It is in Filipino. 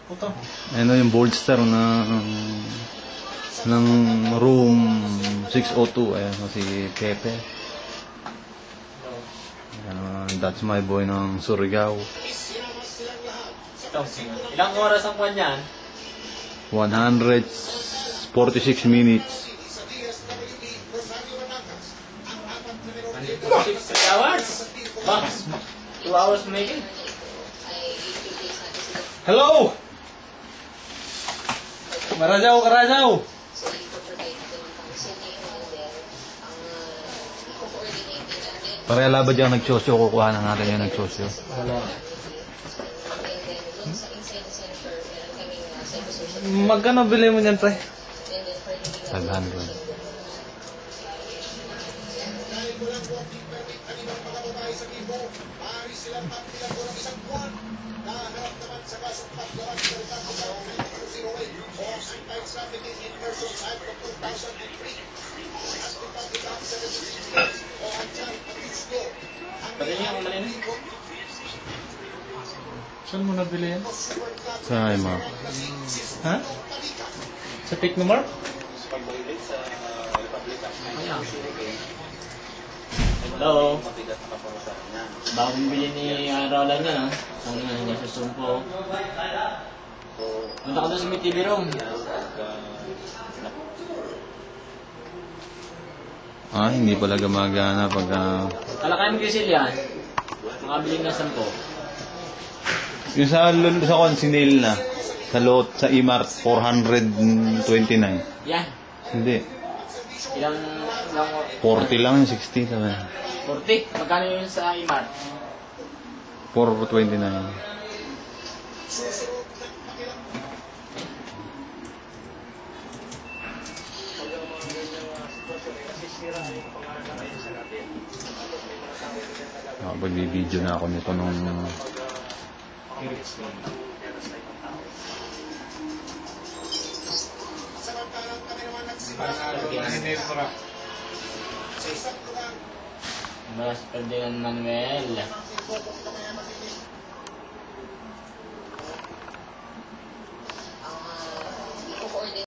Puto. Ano yung bolster ng room 602. Ayan si Pepe. That's my boy ng Surigao. Ilang oras ang kwan yan? 146 minutes. 3 hours? Box. 2 hours maybe? Hello! Karajaw, Karajaw! Parela ba dyan nagsosyo? Kukuha na natin yung nagsosyo. Wala. Magkano bili mo niyan, pre? 500. Pati niya ang malin. Saan mo nabili yan? Sa IMAP. Ha? Sa Technomart? Hello? Bagong bili ni Roland yan, ha? Kung niya sa Sumpo. Punta ka doon sa may TV room. Ah, hindi pala gumagana pag... Talakay mo kay Silya. Makabili na 10. Yung sa Consinil na, sa IMART, 429. Yan. Hindi. Ilang 40 lang yung 60. Sabi. 40? Magkano yun sa IMART? 429. Pagbibideo na ako nito nung... Mas Ferdinand Manuel.